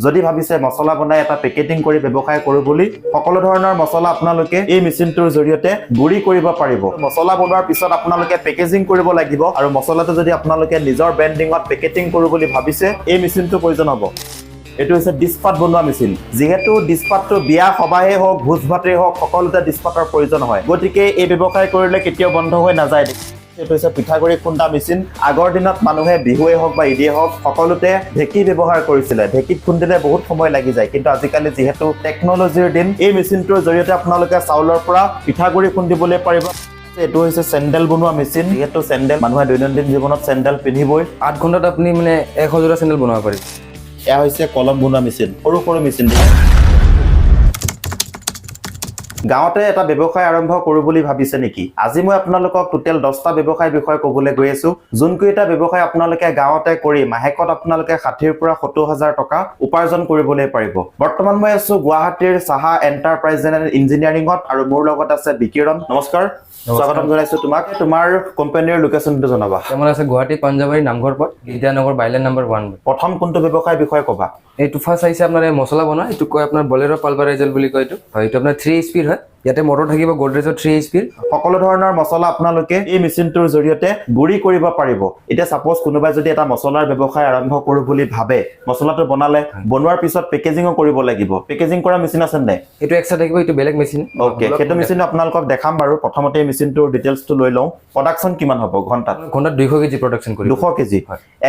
যদি ভাবিছে মছলা বনাই এটা পেকেটিং কৰি ব্যৱসায় কৰো বুলি সকলো ধৰণৰ মছলা আপোনালোকে এই মেচিনটোৰ জৰিয়তে গুৰি কৰিব পাৰিব মছলা বনোৱাৰ পিছত আপোনালোকে পেকেজিং কৰিব লাগিব আৰু মছলাটো যদি আপোনালোকে নিজৰ ব্ৰেন্ডিংত পেকেটিং কৰো বুলি ভাবিছে এই মেচিনটো প্ৰয়োজন হ'ব এটো হৈছে ডিসপাত বনোৱা মেচিন যেহেতু ডিসপাতটো বিয়া সবাহে হোক ভোজ ভাতে হোক সকলোতে ডিসপাতৰ প্ৰয়োজন হয় গতিকে এই ব্যৱসায় কৰিলে কেতিয়াও বন্ধ হৈ নাযায় এটো হৈছে পিঠাগুৰি খুন্দা মেচিন আগৰ দিনত মানুহে বিহুৱে হোক বা ইদিয়ে হোক সকলোতে ঢেকি ব্যৱহাৰ কৰিছিল ঢেকিত খুন্দিলে বহুত সময় লাগি যায় কিন্তু আজিকালি যেহেতু টেকনলজিৰ দিন এই মেচিনটোৰ জৰিয়তে আপোনালোকে চাউলৰ পৰা পিঠাগুৰি খুন্দিবলৈ পাৰিব এটো হৈছে স্যান্ডেল বনোৱা মেচিন যেহেতু স্যান্ডেল মানুহে দৈনন্দিন জীৱনত স্যান্ডেল পিন্ধিবই 8 ঘণ্টাত আপুনি মানে 100 জোড়া স্যান্ডেল বনাব পাৰিব এয়া হৈছে কলম বনোৱা মেচিন সৰু সৰু মেচিন গাঁৱতে এটা ব্যৱসায় আৰম্ভ কৰো বুলি ভাবিছে নেকি আজি মই আপোনালোকক টোটেল 10টা ব্যৱসায় বিষয় ক'বলৈ গৈ আছো যোনকো এটা ব্যৱসায় আপোনালোকে গাঁৱতে কৰি মাহেকত আপোনালোকে 60 ৰ পৰা 70,000 টকা উপাৰ্জন কৰিবলৈ পাৰিব বৰ্তমান মই আছো গুৱাহাটীৰ সাহা এন্টাৰপ্ৰাইজ এণ্ড ইঞ্জিনিয়াৰিংত আৰু মোৰ লগত আছে বিকিৰণ নমস্কাৰ স্বাগতম জনাইছো তোমাক তোমাৰ কোম্পানীৰ লোকেশনটো জনাবা কেমন আছে গুৱাহাটী পাঞ্জাবাৰী নামঘৰপত বিদ্যানগৰ বাইলেন নম্বৰ 1 প্ৰথম কোনটো ব্যৱসায় বিষয় কবা এইটো ফাৰ্স্ট আহিছে আপোনাৰ মছলা বনোৱা এইটো কয় আপোনাৰ বলেৰো পালভাৰাইজেল বুলি কয় এইটো হয় এইটো আপোনাৰ 3 HP হয় ইয়াতে মটৰ থাকিব গোদৰেজৰ 3 HP সকলো ধৰণৰ মছলা আপোনালোকে এই মেচিনটোৰ জৰিয়তে গুৰি কৰিব পাৰিব এতিয়া সাপোজ কোনোবাই যদি এটা মছলাৰ ব্যৱসায় আৰম্ভ কৰো বুলি ভাবে মছলাটো বনালে বনোৱাৰ পিছত পেকেজিংও কৰিব লাগিব পেকেজিং কৰা মেচিন আছে নাই এইটো এক্সট্ৰা থাকিব এইটো বেলেগ মেচিন ওকে সেইটো মেচিন আপোনালোকক দেখাম বাৰু প্ৰথমতে মেচিনটোৰ ডিটেইলছটো লৈ লওঁ প্ৰডাকচন কিমান হ'ব ঘণ্টাত 200 কেজি প্ৰডাকচন কৰিব 200 কেজি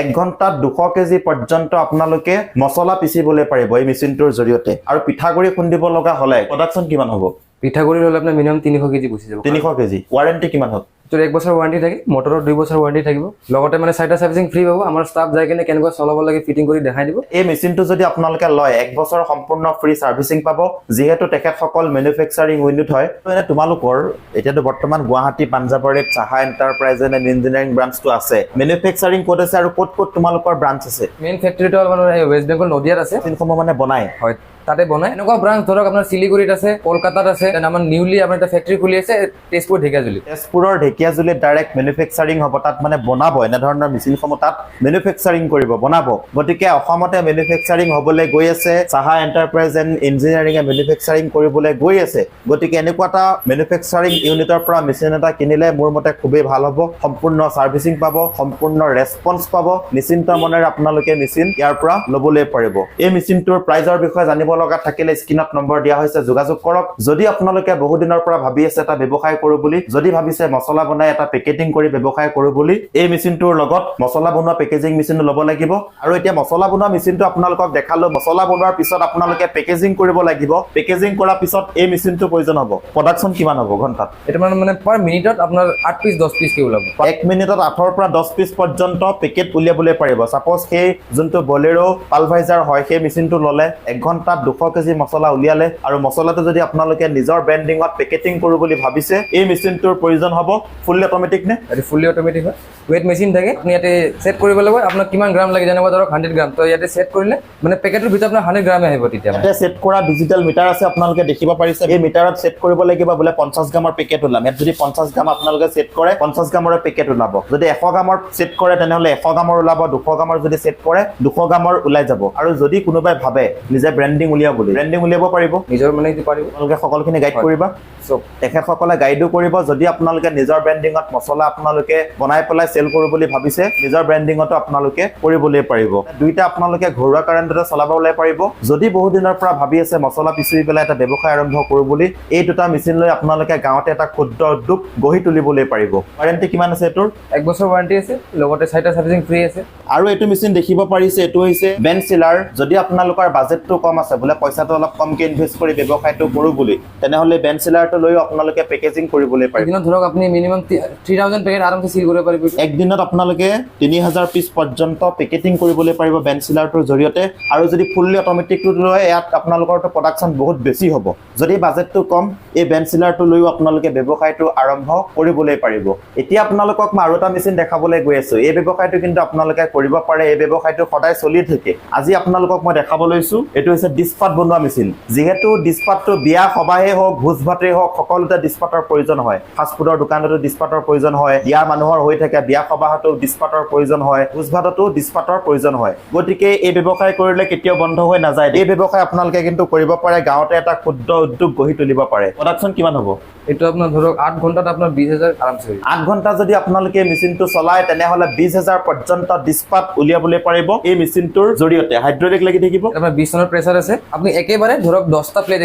1 ঘণ্টাত 200 কেজি পৰ্যন্ত আপোনালোকে মছলা পিচিবলৈ পাৰিব এই মেচিনটোৰ জৰিয়তে আৰু পিঠাগুৰি খুন্দিব লগা হলে প্ৰডাকচন কিমান হ'ব পিঠাগুৰি হলে আপোনাৰ মিনিমাম 300 কেজি গুছি যাব 300 কেজি ওয়াৰেন্টি কিমান হ'ব তোৰ 1 বছৰ ওয়াৰেন্টি থাকে মটৰৰ 2 বছৰ ওয়াৰেন্টি থাকিব লগতে মানে সাইটা সাৰ্ভিসিং ফ্ৰী হ'ব আমাৰ ষ্টাফ যায় কিনে কেনেকৈ চলাব লাগে ফিটিং কৰি দেখাই দিব এই মেচিনটো যদি আপোনালোকে লয় 1 বছৰ সম্পূৰ্ণ ফ্ৰী সাৰ্ভিসিং পাব যেহেতু তেখেতসকল ম্যানুফ্যাকচাৰিং ইউনিট হয় মানে তোমালোকৰ এতিয়াতো বৰ্তমান গুৱাহাটী পাঞ্জাবাৰীত সাহা এন্টাৰপ্ৰাইজ এণ্ড ইঞ্জিনিয়াৰিং ব্ৰাঞ্চটো আছে ম্যানুফ্যাকচাৰিং কোড আছে আৰু কোড তোমালোকৰ ব্ৰাঞ্চ আছে মেইন ফ্যাক্টৰীটো মানে ওয়েস্ট বেংগল নদিয়াত আছে তিনসমূহ মানে বনাই হয় তাতে বনাই এনেকুৱা ব্ৰাঞ্চ ধৰক আপোনাৰ শিলিগুৰিত আছে কলকাতাত আছে আমাৰ নিউলি আমাৰ এটা ফ্যাক্টৰী খুলি আছে তেজপুৰ ঢেকিয়াজুলি তেজপুৰৰ ঢেকিয়াজুলিত ডাইৰেক্ট ম্যানুফ্যাকচাৰিং হ'ব তাত মানে বনাব এনে ধৰণৰ মেচিনসমূহ তাত ম্যানুফ্যাকচাৰিং কৰিব বনাব গতিকে অসমতে ম্যানুফ্যাকচাৰিং হ'বলৈ গৈ আছে সাহা এন্টাৰপ্ৰাইজ এণ্ড ইঞ্জিনিয়াৰিং ম্যানুফ্যাকচাৰিং কৰিবলৈ গৈ আছে গতিকে এনেকুৱা এটা ম্যানুফ্যাকচাৰিং ইউনিটৰ পৰা মেচিন এটা কিনিলে মোৰ মতে খুবেই ভাল হ'ব সম্পূৰ্ণ সাৰ্ভিসিং পাব সম্পূৰ্ণ ৰেসপন্স পাব নিশ্চিন্ত মনেৰে আপোনালোকে মেচিন ইয়াৰ পৰা ল'বলৈ পাৰিব এই মেচিনটোৰ প্ৰাইজৰ বিষয়ে জানিব লগা থাকিলে স্ক্ৰিনত নম্বৰ দিয়া হৈছে যোগাযোগ কৰক যদি আপোনালোকে বহু দিনৰ পৰা ভাবি আছে এটা ব্যৱসায় কৰো বুলি যদি ভাবিছে মছলা বনাই এটা পেকেটিং কৰি ব্যৱসায় কৰো বুলি এই মেচিনটোৰ লগত মছলা বনোৱা পেকেজিং মেচিন ল'ব লাগিব আৰু এতিয়া মছলা বনোৱা মেচিনটো আপোনালোকক দেখালো মছলা বনোৱাৰ পিছত আপোনালোকে পেকেজিং কৰিব লাগিব পেকেজিং কৰাৰ পিছত এই মেচিনটো প্ৰয়োজন হ'ব প্ৰডাকচন কিমান হ'ব ঘণ্টাত এটা মানে পাৰ মিনিটত আপোনাৰ 8 পিস 10 পিস কে ওলাব 1 মিনিটত 8 ৰ পৰা 10 পিস পৰ্যন্ত পেকেট উলিয়াবলৈ পাৰিব সাপোজ সেই যোনটো বলেৰো পালভাইজাৰ হয় সেই মেচিনটো ললে 1 ঘণ্টাত 200 কেজি মছলা উলিয়ালে আৰু মছলাটো যদি আপোনালোকে নিজৰ ব্ৰেন্ডিংত পেকেটিং কৰো বুলি ভাবিছে এই মেচিনটোৰ প্ৰয়োজন হ'ব ফুললি অটোমেটিক নে এটো ফুললি অটোমেটিক হয় ওয়েট মেচিন থাকে আপুনি ইয়াতে সেট কৰিব লাগিব আপোনাক কিমান গ্ৰাম লাগে জানিব ধৰক 100 গ্ৰাম তো ইয়াতে সেট কৰিলে মানে পেকেটৰ ভিতৰত আপোনাৰ 100 গ্ৰাম আহিব তেতিয়া ইয়াতে সেট কৰা ডিজিটেল মিটাৰ আছে আপোনালোকে দেখিব পাৰিছে এই মিটাৰত সেট কৰিব লাগিব বলে 50 গ্ৰামৰ পেকেট ওলাম ইয়াত যদি 50 গ্ৰাম আপোনালোকে সেট কৰে 50 গ্ৰামৰ পেকেট ওলাব যদি 100 গ্ৰামৰ সেট কৰে তেনেহলে 100 গ্ৰামৰ ওলাব 200 গ্ৰামৰ যদি সেট কৰে 200 গ্ৰামৰ ওলাই যাব আৰু যদি কোনোবাই ভাবে নিজে ব্ৰেন্ডিং উলিয়া বুলি ব্ৰেন্ডিং উলিয়াব পাৰিব নিজৰ মানে কি পাৰিব আপোনালোকে সকলখিনি গাইড কৰিবা সো তেখেতসকলে গাইডো কৰিব যদি আপোনালোকে নিজৰ ব্ৰেন্ডিংত মছলা আপোনালোকে বনাই পেলাই সেল কৰো বুলি ভাবিছে নিজৰ ব্ৰেন্ডিংতো আপোনালোকে কৰিবলৈ পাৰিব দুইটা আপোনালোকে ঘৰুৱা কাৰেণ্টতে চলাবলৈ পাৰিব যদি বহু দিনৰ পৰা ভাবি আছে মছলা পিচি পেলাই এটা ব্যৱসায় আৰম্ভ কৰো বুলি এই দুটা মেচিন লৈ আপোনালোকে গাঁৱতে এটা ক্ষুদ্ৰ উদ্যোগ গঢ়ি তুলিবলৈ পাৰিব ওয়াৰেন্টি কিমান আছে এটোৰ 1 বছৰ ওয়াৰেন্টি আছে লগতে সাইটা সাৰ্ভিসিং ফ্ৰী আছে আৰু এইটো মেচিন দেখিব পাৰিছে এটো হৈছে বেন সিলাৰ যদি আপোনালোকৰ বাজেটটো কম আছে বলে পইচাটো অলপ কমকে ইনভেষ্ট কৰি ব্যৱসায়টো কৰো বুলি তেনেহলে বেন সিলাৰটো লৈ আপোনালোকে পেকেজিং কৰিবলৈ পাৰিব দিনত ধৰক আপুনি মিনিমাম 3000 পেকেট আৰামছে সিল কৰিব পাৰিব এক দিনত আপোনালোকে 3000 পিস পৰ্যন্ত পেকেটিং কৰিবলৈ পাৰিব বেন সিলাৰটোৰ জৰিয়তে আৰু যদি ফুললি অটোমেটিকটো লয় ইয়াত আপোনালোকৰটো প্ৰডাকচন বহুত বেছি হ'ব যদি বাজেটটো কম এই বেন সিলাৰটো লৈ আপোনালোকে ব্যৱসায়টো আৰম্ভ কৰিবলৈ পাৰিব এতিয়া আপোনালোকক মই আৰু এটা মেচিন দেখাবলৈ গৈ আছো এই ব্যৱসায়টো কিন্তু আপোনালোকে কৰিব পাৰে এই ব্যৱসায়টো সদায় চলি থাকে আজি আপোনালোকক মই দেখাব লৈছো এটো হৈছে ডিছপাত বনোৱা মেচিন যেহেতু ডিছপাতটো বিয়া সবাহে হওক ভোজ ভাতেই হওক সকলোতে ডিছপাতৰ প্ৰয়োজন হয় ফাষ্টফুডৰ দোকানতো ডিছপাতৰ প্ৰয়োজন হয় বিয়া মানুহৰ হৈ থাকে বিয়া সবাহতো ডিছপাতৰ প্ৰয়োজন হয় ভোজ ভাততো ডিছপাতৰ প্ৰয়োজন হয় গতিকে এই ব্যৱসায় কৰিলে কেতিয়াও বন্ধ হৈ নাযায় এই ব্যৱসায় আপোনালোকে কিন্তু কৰিব পাৰে গাঁৱতে এটা ক্ষুদ্ৰ উদ্যোগ গঢ়ি তুলিব পাৰে প্ৰডাকশ্যন কিমান হ'ব এইটো আপোনাৰ ধৰক 8 ঘণ্টাত আপোনাৰ 20,000 আৰামছে 8 ঘণ্টা যদি আপোনালোকে মেচিনটো চলায় তেনেহলে 20,000 পৰ্যন্ত ডিছপাত উলিয়াবলৈ পাৰিব এই মেচিনটোৰ জৰিয়তে হাইড্ৰলিক লাগি থাকিব আপোনাৰ 20 টনৰ প্ৰেছাৰ আছে আপুনি একেবাৰে ধৰক 10টা প্লেট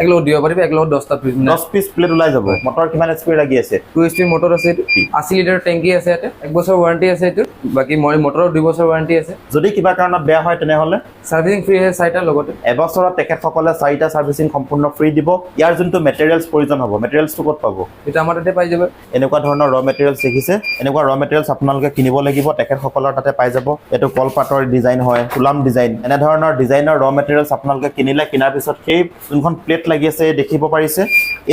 একলগ দিব পাৰিব একলগ 10টা প্লেট 10 পিস প্লেট ওলাই যাব মটৰ কিমান এচপি লাগি আছে 2 HP মটৰ আছে 80 লিটাৰ টেংকি আছে ইয়াতে 1 বছৰ ওৱাৰেণ্টি আছে এইটো বাকি মটৰৰ 2 বছৰ ওৱাৰেণ্টি আছে যদি কিবা কাৰণত বেয়া হয় তেনেহলে সাৰ্ভিসিং ফ্ৰী আছে চাইটা লগতে এবছৰত তেখেতসকলে 4টা সাৰ্ভিসিং সম্পূৰ্ণ ফ্ৰী দিব ইয়াৰ যোনটো মেটেৰিয়েলছ প্ৰয়োজন হ'ব মেটেৰিয়েলছটো ক'ত পাব এটা আমাৰ তাতে পাই যাব এনেকুৱা ধৰণৰ ৰ মেটেৰিয়েলছ দেখিছে এনেকুৱা ৰ মেটেৰিয়েলছ আপোনালোকে কিনিব লাগিব তেখেতসকলৰ তাতে পাই যাব এটো কলপাতৰ ডিজাইন হয় কুলাম ডিজাইন এনে ধৰণৰ ডিজাইনৰ ৰ মেটেৰিয়েলছ আপোনালোকে কিনিলে কিনাৰ পিছত সেই যোনখন প্লেট লাগি আছে দেখিব পাৰিছে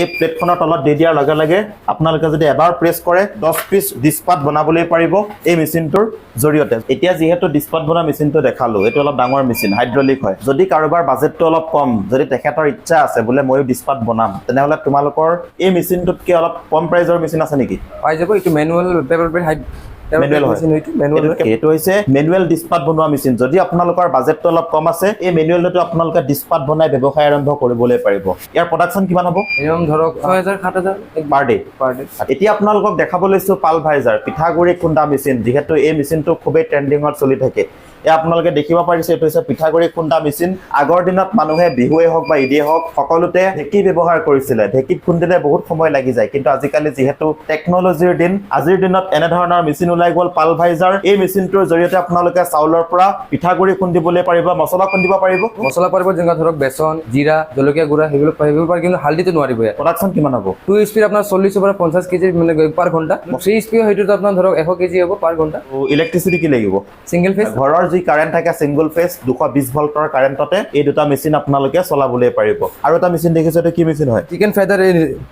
এই প্লেটখনৰ তলত দি দিয়াৰ লগে লগে আপোনালোকে যদি এবাৰ প্ৰেছ কৰে 10 পিস ডিছপাত বনাবলৈ পাৰিব এই মেচিনটোৰ জৰিয়তে এতিয়া যেহেতু ডিছপাত বনোৱা মেচিনটো দেখালো এটো অলপ ডাঙৰ মেচিন হাইড্ৰলিক হয় যদি কাৰোবাৰ বাজেটটো অলপ কম যদি তেখেতৰ ইচ্ছা আছে বোলে ময়ো ডিছপাত বনাম তেনেহলে তোমালোকৰ এই মেচিনটোতকে অলপ কম প্ৰাইজৰ মেচিন আছে নেকি পাই যাব এইটো মেনুৱেল পেপাৰ প্লেট হাইড এইটো হৈছে মেনুৱেল ডিছপাত বনোৱা মেচিন যদি আপোনালোকৰ বাজেটটো অলপ কম আছে এই মেনুৱেলটো আপোনালোকে ডিছপাত বনাই ব্যৱসায় আৰম্ভ কৰিবলৈ পাৰিব ইয়াৰ প্ৰডাকশ্যন কিমান হ'ব মিনিমাম ধৰক 6000 7000 পাৰ ডে এতিয়া আপোনালোকক দেখাব লৈছো পালভাইজাৰ পিঠাগুৰি খুন্দা মেচিন যেহেতু এই মেচিনটো খুবেই ট্ৰেন্ডিঙত চলি থাকে আপোনালোকে দেখিব পাৰিছে এইটো হৈছে পিঠাগুৰি খুন্দা মেচিন আগৰ দিনত মানুহে বিহুৱে হওক বা ঈদে হওক সকলোতে ঢেঁকী ব্যৱহাৰ কৰিছিলে ঢেঁকীত খুন্দিলে বহুত সময় লাগি যায় কিন্তু আজিকালি যেহেতু টেকনলজিৰ দিন আজিৰ দিনত এনে ধৰণৰ মেচিন ওলাই গ'ল পালভাইজাৰ এই মেচিনটোৰ জৰিয়তে আপোনালোকে চাউলৰ পৰা পিঠাগুৰি খুন্দিবলৈ পাৰিব মছলা খুন্দিব পাৰিব মছলা পাৰিব যেনে ধৰক বেচন জিৰা জলকীয়া গুড়া হেগুলো পাৰিব কিন্তু হালদিটো নোৱাৰিব প্ৰডাকশ্যন কিমান হ'ব 2 স্পিড আপোনাৰ 40 পৰা 50 কেজি মানে পাৰ ঘণ্টা 3 স্পিড হয়তো আপোনাৰ ধৰক 100 কেজি হ'ব পাৰ ঘণ্টা ইলেক্ট্ৰিচিটি কি লাগিব সিঙ্গেল ফেজ ঘৰৰ যি কাৰেন্ট থাকে সিঙ্গেল ফেজ 220 ভল্টৰ কাৰেন্টতে এই দুটা মেচিন আপোনালোকে চলাবলৈ পাৰিব আৰু এটা মেচিন দেখিছে এইটো কি মেচিন হয় চিকেন ফেদাৰ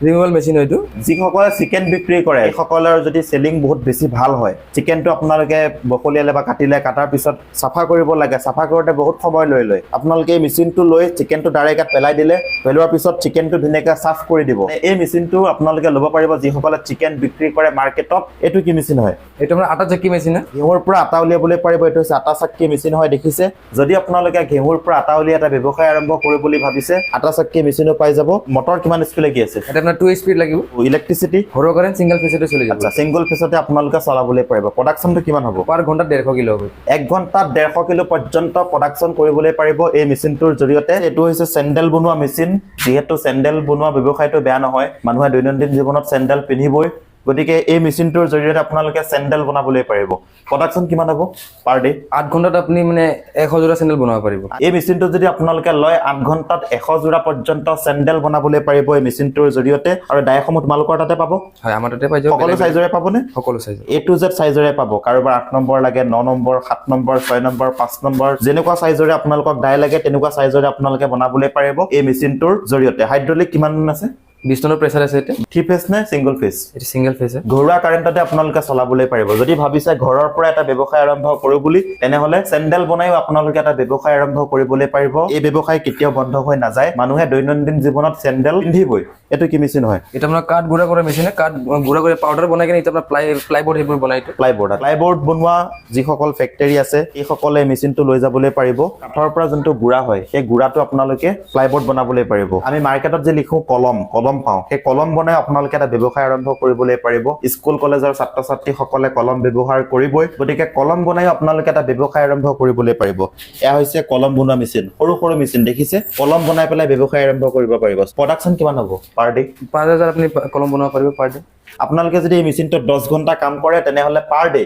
ৰিমুভাল মেচিন হয়তো যিসকলে চিকেন বিক্ৰী কৰে সকলৰ যদি সেলিং বহুত বেছি ভাল হয় চিকেনটো আপোনালোকে বকলিয়ালে বা কাটিলে কাটাৰ পিছত সাফা কৰিব লাগে সাফা কৰোতে বহুত সময় লৈ আপোনালোকে এই মেচিনটো লৈ চিকেনটো ডাইৰেক্ট পেলাই দিলে পেলোৱাৰ পিছত চিকেনটো ধুনীয়াকৈ সাফ কৰি দিব এই মেচিনটো আপোনালোকে ল'ব পাৰিব যিসকলে চিকেন বিক্ৰী কৰে মাৰ্কেটত এইটো কি মেচিন হয় এইটো আমাৰ আটা চাকি মেচিন ঘেঁহুৰ পৰা আটা উলিয়াবলৈ পাৰিব এইটো হৈছে আটা চাকি মেচিন হয় দেখিছে যদি আপোনালোকে ঘেঁহুৰ পৰা আটা উলিয়াই এটা ব্যৱসায় আৰম্ভ কৰিব বুলি ভাবিছে আটা চাকি মেচিনো পাই যাব মটৰ কিমান স্পীড লাগি আছে এটা আপোনাৰ 2 স্পীড লাগিব ইলেক্ট্ৰিচিটি ঘৰৰ কাৰেন্ট সিঙ্গেল ফেজতে চলি যাব আচ্ছা সিঙ্গেল ফেজতে আপোনালোকে চলাবলৈ পাৰিব প্ৰডাকশ্যনটো কিমান হ'ব পাৰ ঘণ্টাত 150 কিলো হ'ব 1 ঘণ্টাত 150 কিলো পৰ্যন্ত প্ৰডাকশ্যন কৰিবলৈ পাৰিব এই মেচিনটোৰ জৰিয়তে এইটো হৈছে চেণ্ডেল বনোৱা মেচিন যেহেতু চেণ্ডেল বনোৱা ব্যৱসায়টো বেয়া নহয় মানুহে দৈনন্দিন জীৱনত চেণ্ডেল পিন্ধিবই গতিকে এই মেচিনটোৰ জৰিয়তে আপোনালোকে চেণ্ডেল বনাবলৈ পাৰিব প্ৰডাকশ্যন কিমান হ'ব পাৰ ডে 8 ঘণ্টাত আপুনি মানে 100 জোৰা চেণ্ডেল বনাব পাৰিব এই মেচিনটো যদি আপোনালোকে লয় 8 ঘণ্টাত 100 জোৰা পৰ্যন্ত চেণ্ডেল বনাবলৈ পাৰিব এই মেচিনটোৰ জৰিয়তে আৰু ডাইসমূহ তোমালোকৰ তাতে পাব হয় আমাৰ তাতে পাই যাব সকলো সাইজৰে পাবনে সকলো সাইজ A to Z সাইজৰে পাব কাৰোবাৰ 8 নম্বৰ লাগে 9 নম্বৰ 7 নম্বৰ 6 নম্বৰ 5 নম্বৰ যেনেকুৱা সাইজৰে আপোনালোকক ডাই লাগে তেনেকুৱা সাইজৰে আপোনালোকে বনাবলৈ পাৰিব এই মেচিনটোৰ জৰিয়তে হাইড্ৰলিক কিমান আছে 20 টনৰ প্ৰেছাৰ আছে এটা 3 ফেজ নে সিঙ্গেল ফেজ এটা সিঙ্গেল ফেজ ঘৰুৱা কাৰেণ্টতে আপোনালোকে চলাবলৈ পাৰিব যদি ভাবিছে ঘৰৰ পৰা এটা ব্যৱসায় আৰম্ভ কৰো বুলি তেনেহলে চেণ্ডেল বনাইও আপোনালোকে এটা ব্যৱসায় আৰম্ভ কৰিবলৈ পাৰিব এই ব্যৱসায় কেতিয়াও বন্ধ হৈ নাযায় মানুহে দৈনন্দিন জীৱনত চেণ্ডেল পিন্ধিবই এটো কি মেচিন হয় এটা আপোনাৰ কাঠ গুড়া কৰা মেচিন কাঠ গুড়া কৰি পাউডাৰ বনাই কিনে এটা আপোনাৰ প্লাইবোৰ্ড হেবোৰ বনাইটো প্লাইবোৰ্ড বনোৱা যিসকল ফেক্টৰী আছে এই সকলে মেচিনটো লৈ যাবলৈ পাৰিব কাঠৰ পৰা যোনটো গুড়া হয় সেই গুড়াটো আপোনালোকে প্লাইবোৰ্ড বনাবলৈ পাৰিব আমি মাৰ্কেটত যে লিখো কলম পাওঁ সেই কলম বনাই আপোনালোকে এটা ব্যৱসায় আৰম্ভ কৰিবলৈ পাৰিব স্কুল কলেজৰ ছাত্ৰ ছাত্ৰী সকলে কলম ব্যৱহাৰ কৰিবই গতিকে কলম বনাই আপোনালোকে এটা ব্যৱসায় আৰম্ভ কৰিবলৈ পাৰিব এয়া হৈছে কলম বনোৱা মেচিন সৰু মেচিন দেখিছে কলম বনাই পেলাই ব্যৱসায় আৰম্ভ কৰিব পাৰিব প্ৰডাকশ্যন কিমান হ'ব পাৰ ডে 5000 আপুনি কলম বনাব পাৰিব পাৰ ডে আপোনালোকে যদি এই মেচিনটো 10 ঘণ্টা কাম কৰে তেনেহলে পাৰ ডে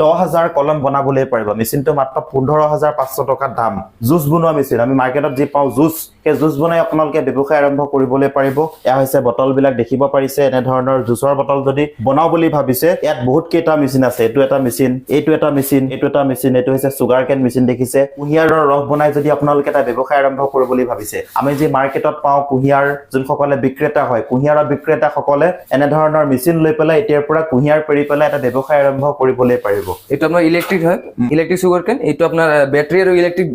10000 কলম বনাবলৈ পাৰিব মেচিনটো মাত্ৰ 15500 টকা দাম জুচ বনোৱা মেচিন আমি মাৰ্কেটত যি পাওঁ জুচ সেই জুচ বনাই আপোনালোকে ব্যৱসায় আৰম্ভ কৰিবলৈ পাৰিব এয়া হৈছে বটলবিলাক দেখিব পাৰিছে এনে ধৰণৰ জুচৰ বটল যদি বনাও বুলি ভাবিছে ইয়াত বহুত কেইটা মেচিন আছে এইটো এটা মেচিন এইটো এটা মেচিন এইটো এটা মেচিন এইটো হৈছে সুগাৰ কেন মেচিন দেখিছে কুঁহিয়াৰৰ ৰস বনাই যদি আপোনালোকে এটা ব্যৱসায় আৰম্ভ কৰিব বুলি ভাবিছে আমি যে মাৰ্কেটত পাওঁ কুঁহিয়াৰ যোনসকলে বিক্ৰেতা হয় কুঁহিয়াৰৰ বিক্ৰেতাসকলে এনে ধৰণৰ মেচিন লৈ পেলাই এতিয়াৰ পৰা কুঁহিয়াৰ পেৰি পেলাই এটা ব্যৱসায় আৰম্ভ কৰিবলৈ পাৰিব এইটো আপোনাৰ ইলেক্ট্ৰিক হয় ইলেক্ট্ৰিক সুগাৰ কেন এইটো আপোনাৰ বেটাৰী আৰু ইলেক্ট্ৰিক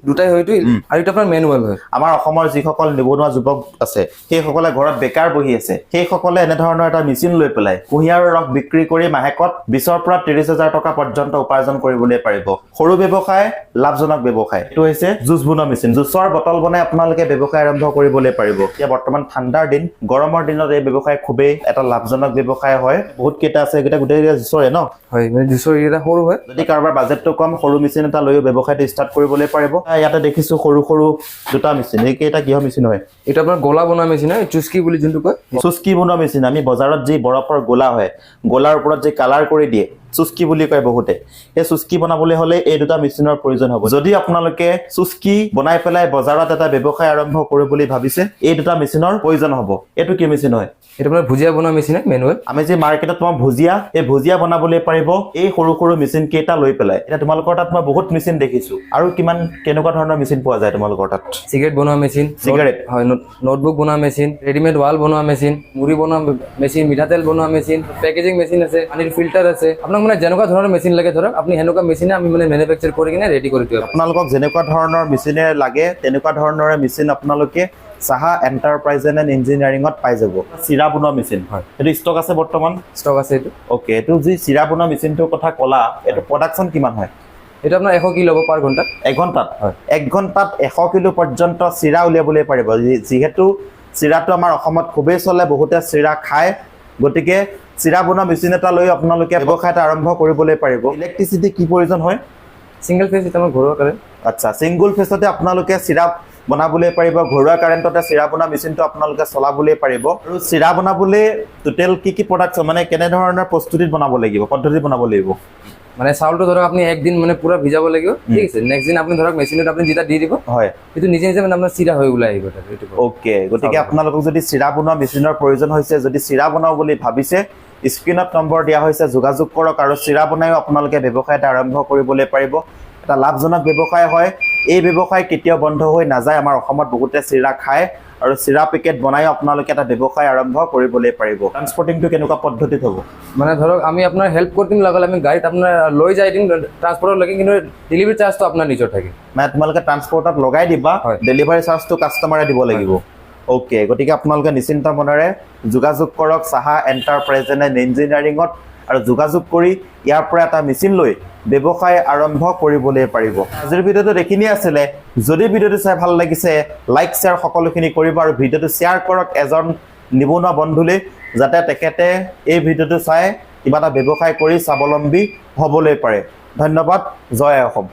দুটাই হয়তো আৰু এইটো আপোনাৰ মেনুৱেল হয় আমাৰ অসমৰ যিসকল নিবনুৱা যুৱক আছে সেইসকলে ঘৰত বেকাৰ বহি আছে সেইসকলে এনে ধৰণৰ এটা মেচিন লৈ পেলাই কুঁহিয়াৰৰ ৰস বিক্ৰী কৰি মাহেকত 20 পৰা 30,000 টকা পৰ্যন্ত উপাৰ্জন কৰিবলৈ পাৰিব সৰু ব্যৱসায় লাভজনক ব্যৱসায় এইটো হৈছে জুচ বনোৱা মেচিন জুচৰ বটল বনাই আপোনালোকে ব্যৱসায় আৰম্ভ কৰিবলৈ পাৰিব এতিয়া বৰ্তমান ঠাণ্ডাৰ দিন গৰমৰ দিনত এই ব্যৱসায় খুবেই এটা লাভজনক ব্যৱসায় হয় বহুত কেইটা আছে এটা গোটেই জুচৰে ন হয় মানে জুচৰ এটা সৰু হয় যদি কাৰোবাৰ বাজেটটো কম সৰু মেচিন এটা লৈ ব্যৱসায়টো ষ্টাৰ্ট কৰিবলৈ পাৰিব ইয়াতে দেখিছো সৰু সৰু দুটা মেচিন এইকেইটা কিহৰ মেচিন হয় এটা আপোনাৰ গোলা বনোৱা মেচিন হয় চুস্কি বুলি যোনটো কয় চুস্কি বনোৱা মেচিন আমি বজাৰত যি বৰফৰ গোলা হয় গোলাৰ ওপৰত যে কালাৰ কৰি দিয়ে চুস্কি বুলি কয় বহুতে এই চুস্কি বনাবলৈ হলে এই দুটা মেচিনৰ প্ৰয়োজন হ'ব যদি আপোনালোকে চুস্কি বনাই পেলাই বজাৰত এটা ব্যৱসায় আৰম্ভ কৰিব বুলি ভাবিছে এই দুটা মেচিনৰ প্ৰয়োজন হ'ব এইটো কি মেচিন হয় এটা আপোনাৰ ভুজিয়া বনোৱা মেচিন হয় মেনুৱেল আমি যে মাৰ্কেটত পাওঁ ভুজিয়া এই ভুজিয়া বনাবলৈ পাৰিব এই সৰু সৰু মেচিন কেইটা লৈ পেলাই এতিয়া তোমালোকৰ তাত মই বহুত মেচিন দেখিছো আৰু কিমান কেনেকুৱা ধৰণৰ মেচিন পোৱা যায় তোমালোকৰ তাত সিগাৰেট বনোৱা মেচিন সিগাৰেট হয় নোটবুক বনোৱা মেচিন ৰেডিমেড ৱাল বনোৱা মেচিন মুড়ি বনোৱা মেচিন মিঠাতেল বনোৱা মেচিন পেকেজিং মেচিন আছে পানীৰ ফিল্টাৰ আছে আপোনাক মানে যেনেকুৱা ধৰণৰ মেচিন লাগে ধৰক আপুনি হেনেকুৱা মেচিনে আমি মানে মেনুফেকচাৰ কৰি কিনে ৰেডি কৰি দিওঁ আপোনালোকক যেনেকুৱা ধৰণৰ মেচিনে লাগে তেনেকুৱা ধৰণৰ মেচিন আপোনালোকে সাহা এন্টাৰপ্ৰাইজ এণ্ড ইঞ্জিনিয়াৰিঙত পাই যাব চিৰা বনোৱা মেচিন হয় এইটো ষ্টক আছে বৰ্তমান ষ্টক আছে এইটো ওকে এইটো যি চিৰা বনোৱা মেচিনটোৰ কথা ক'লা এইটো প্ৰডাকশ্যন কিমান হয় এটা আপোনাৰ 100 কিলো হ'ব পাৰ ঘণ্টাত 1 ঘণ্টাত হয় 1 ঘণ্টাত 100 কিলো পৰ্যন্ত চিৰা উলিয়াবলৈ পাৰিব যিহেতু চিৰাটো আমাৰ অসমত খুবেই চলে বহুতে চিৰা খায় গতিকে চিৰা বনোৱা মেচিন এটা লৈ আপোনালোকে ব্যৱসায় এটা আৰম্ভ কৰিবলৈ পাৰিব ইলেক্ট্ৰিচিটি কি প্ৰয়োজন হয় সিঙ্গেল ফেজ এটা আমাৰ ঘৰুৱা কাৰেণ্ট আচ্ছা সিঙ্গল ফেজতে আপোনালোকে চিৰা বনাবলৈ পাৰিব ঘৰুৱা কাৰেণ্টতে চিৰা বনোৱা মেচিনটো আপোনালোকে চলাবলৈ পাৰিব আৰু চিৰা বনাবলৈ টোটেল কি প্ৰডাকশ্যন মানে কেনে ধৰণৰ প্ৰস্তুতিত বনাব লাগিব পদ্ধতি বনাব লাগিব মানে চাউলটো ধৰক আপুনি একদিন মানে পুৰা ভিজাব লাগিব ঠিক আছে নেক্সট দিন আপুনি ধৰক মেচিনত আপুনি যেটা দি দিব হয় এটো নিজে নিজে মানে আপোনাৰ চিৰা হৈ ওলাই আহিব এইটো ওকে গতিকে আপোনালোকক যদি চিৰা বনোৱা মেচিনৰ প্ৰয়োজন হৈছে যদি চিৰা বনাও বুলি ভাবিছে স্ক্ৰিনত নম্বৰ দিয়া হৈছে যোগাযোগ কৰক আৰু চিৰা বনাইও আপোনালোকে ব্যৱসায় এটা আৰম্ভ কৰিবলৈ পাৰিব এটা লাভজনক ব্যৱসায় হয় এই ব্যৱসায় কেতিয়াও বন্ধ হৈ নাযায় আমাৰ অসমত বহুতে চিৰা খায় আৰু চিৰা পেকেট বনাইও আপোনালোকে এটা ব্যৱসায় আৰম্ভ কৰিবলৈ পাৰিব ট্ৰান্সপৰ্টিংটো কেনেকুৱা পদ্ধতিত হ'ব মানে ধৰক আমি আপোনাৰ হেল্প কৰি দিম লগালে আমি গাড়ীত আপোনাৰ লৈ যাই দিম ট্ৰান্সপৰ্টৰ লাগি কিন্তু ডেলিভাৰী চাৰ্জটো আপোনাৰ নিজৰ থাকে মানে তোমালোকে ট্ৰান্সপৰ্টত লগাই দিবা ডেলিভাৰী চাৰ্জটো কাষ্টমাৰে দিব লাগিব ওকে গতিকে আপোনালোকে নিশ্চিন্ত মনেৰে যোগাযোগ কৰক সাহা এন্টাৰপ্ৰাইজ এণ্ড ইঞ্জিনিয়াৰিঙত আৰু যোগাযোগ কৰি ইয়াৰ পৰা এটা মেচিন লৈ ব্যৱসায় আৰম্ভ কৰিবলৈ পাৰিব আজিৰ ভিডিঅ'টো দেখিনিয়ে আছিলে যদি ভিডিঅ'টো চাই ভাল লাগিছে লাইক শ্বেয়াৰ সকলোখিনি কৰিব আৰু ভিডিঅ'টো শ্বেয়াৰ কৰক এজন নিবনুৱা বন্ধুলৈ যাতে তেখেতে এই ভিডিঅ'টো চাই কিবা এটা ব্যৱসায় কৰি স্বাৱলম্বী হ'বলৈ পাৰে ধন্যবাদ জয় অসম